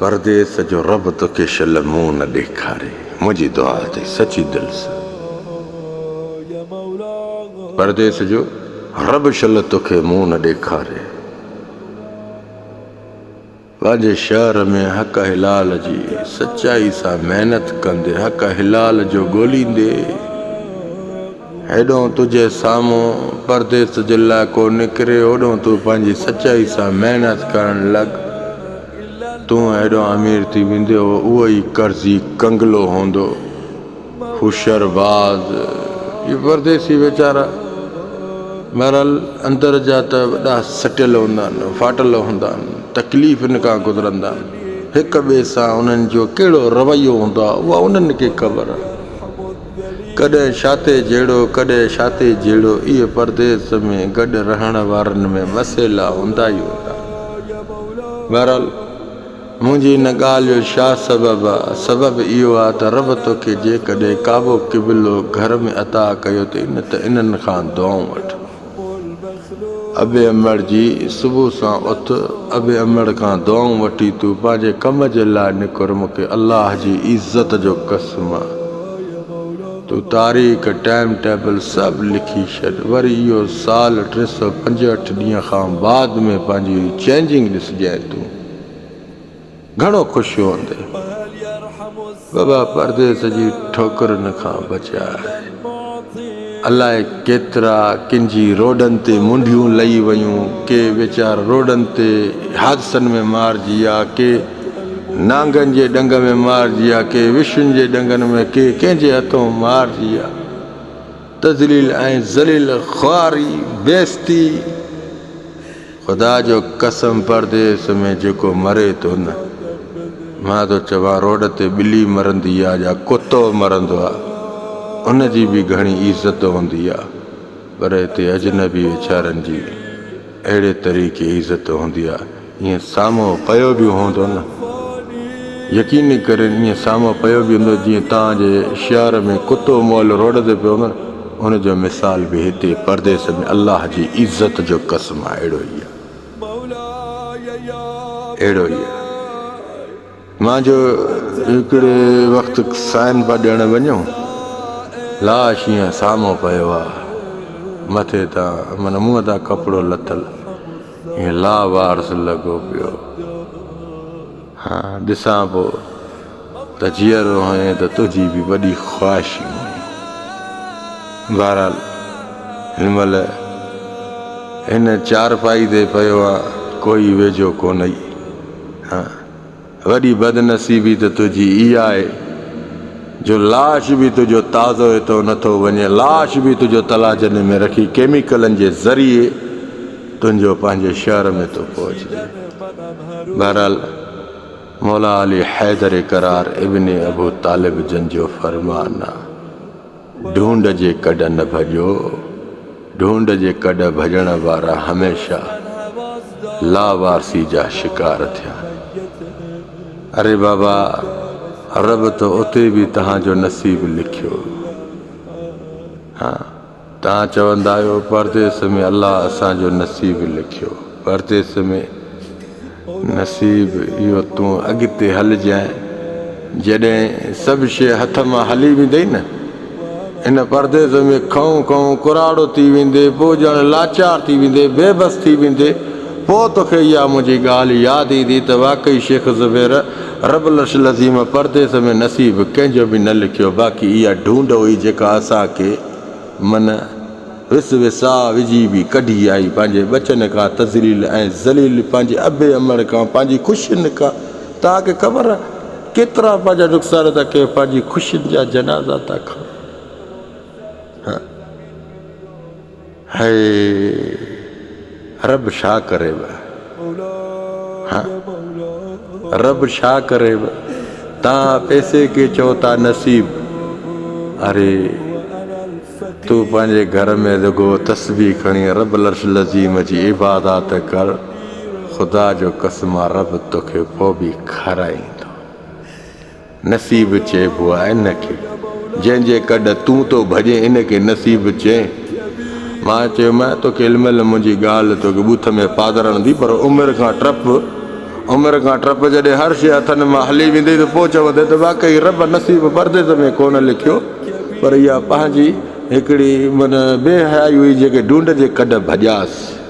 परदेस जो रब तोखे शल मुंहुं न ॾेखारे, मुंहिंजी दुआ अथई सची दिलि सां। परदेस जो रब शल तोखे मुंहुं न ॾेखारे, पंहिंजे शहर में हक़ हिलाल जी सचाई सां महिनत कंदे हक़ हिलाल जो ॻोल्हींदे, हेॾो तुंहिंजे साम्हूं परदेस जे लाइ को निकिरे, होॾो तूं पंहिंजी सचाई सां महिनत करणु लॻ। तूं हेॾो अमीर थी वेंदो, उहो ई कर्ज़ी कंगलो हूंदो, हुशरबाज़। इहे परदेसी वीचारा बहरहाल अंदर जा त वॾा सटियल हूंदा आहिनि, फाटल हूंदा आहिनि, तकलीफ़ुनि खां गुज़रंदा आहिनि। हिक ॿिए सां उन्हनि जो कहिड़ो रवैयो हूंदो आहे उहा उन्हनि खे ख़बर आहे। कॾहिं छाते जहिड़ो कॾहिं छाते जहिड़ो, इहे परदेस में गॾु रहण वारनि में मसइला हूंदा ई हूंदा। बहरहाल मुंहिंजी हिन ॻाल्हि जो छा सबबु आहे? सबबु इहो आहे त रब तोखे जेकॾहिं काबो क़िबिलो घर में अता कयो अथई न, त इन्हनि खां दुआऊं वठि। अबे अमड़ जी सुबुह सां उथ, अबे अमड़ खां दुआऊं वठी तूं पंहिंजे कम जे लाइ निकुर। मूंखे अलाह जी इज़त जो कसम आहे, तूं तारीख़ टाइम टेबल सभु लिखी छॾ। वरी इहो साल 365 ॾींहं खां बाद में पंहिंजी चेंजिंग ॾिसजांइ। तूं घणो ख़ुशि हूंदे बाबा परदेस जी ठोकरुनि खां बचाए। अलाए केतिरा किंजी रोडनि ते मुंडियूं लही वयूं, के वीचारा रोडनि ते हादसनि में मारिजी विया, के नांगनि जे डंग में मारिजी विया, के विशुनि जे डंगनि में, के कंहिंजे हथों मारिजी विया। तज़लील ऐं ज़लील ख़्वारी बेइज़ती। ख़ुदा जो कसम परदेस में जेको मरे थो न, मां थो चवां रोड ते ॿिली मरंदी आहे या कुतो मरंदो आहे, उनजी बि घणी इज़त हूंदी आहे। पर हिते अजनबी वीचारनि जी अहिड़े तरीक़े इज़त हूंदी आहे। ईअं साम्हूं पियो बि हूंदो न, यकीन करे ईअं साम्हूं पियो बि हूंदो जीअं तव्हांजे शहर में कुतो मोल रोड ते पियो हूंदो न, उनजो मिसाल बि हिते परदेस में अलाह जी इज़त जो कसम आहे। अहिड़ो ई आहे, अहिड़ो ई आहे। मुंहिंजो हिकिड़े वक़्तु साइन पिया ॾियणु वञूं, लाश ईअं साम्हूं पियो आहे, मथे तां माना मुंहं तां कपिड़ो लथल, ईअं लावारस लॻो पियो। हा ॾिसां पोइ त जीअरो हुई त तुंहिंजी बि वॾी ख़्वाहिशी हुई। बहरहाल हिन महिल हिन चारपाई ते पियो आहे, कोई वेझो कोन ई। हा वॾी बदनसीबी त तुंहिंजी इहा आहे जो लाश बि तुंहिंजो ताज़ो हितो नथो वञे, लाश बि तुंहिंजो तलाजनि में रखी केमिकलनि जे ज़रिए तुंहिंजो पंहिंजे शहर में थो पहुचे। बहरहाल मौला अली हैदर करार इब्ने अबू तालिब जन जो फरमान आहे, ढूंढ जे कॾ न भॼो, ढूंढ जे कॾ भॼण वारा हमेशह लावारसी जा शिकार थिया। अरे बाबा रब तो उते बि तव्हांजो नसीब लिखियो। हा तव्हां चवंदा आहियो परदेस में अलाह असांजो नसीब लिखियो। परदेस में नसीब इहो तूं अॻिते हलिजांइ, जॾहिं सभु शइ हथ मां हली वेंदई न, इन परदेस में खऊं खऊं कुराड़ो थी वेंदे, पोइ ॼण लाचार थी वेंदे, बेबस थी वेंदे, पोइ तोखे इहा मुंहिंजी ॻाल्हि यादि ईंदी त वाक़ई शेख ज़ुबैर रबुल अर्शिल अज़ीम परदेस में नसीब कंहिंजो बि न लिखियो। बाक़ी इहा ढूंढ हुई जेका असांखे मन विस विसा विझी बि कढी आई, पंहिंजे बचन खां तज़लील ऐं ज़लील, पंहिंजे अबे अमड़ खां, पंहिंजी ख़ुशियुनि खां। तव्हांखे ख़बर आहे केतिरा पंहिंजा नुक़सान था कयो, पंहिंजी ख़ुशियुनि जा जनाज़ा था खणनि। हा हाय रब छा करेव? हा रब छा करेव? तव्हां पैसे खे चओ था नसीब, अरे तूं पंहिंजे घर में रुगो तस्बीह खणी रबुल अर्शिल अज़ीम जी इबादत कर। ख़ुदा जो कसम आहे रब तोखे पोइ बि खाराईंदो। नसीब चइबो आहे इनखे जंहिंजे कॾ तूं थो भॼे, इनखे नसीब चए। मां चयोमांइ तोखे हिनमहिल मुंहिंजी ॻाल्हि तोखे ॿुथ में पादरंदी, पर उमिरि खां टप उमिरि खां टप जॾहिं हर शइ हथनि मां हली वेंदी त पोइ चवंदे त वाक़ई रब नसीब परदेस में कोन लिखियो, पर इहा पंहिंजी हिकिड़ी माना बेहयाई हुई जेके ढूंढ जे कढ भॼासि।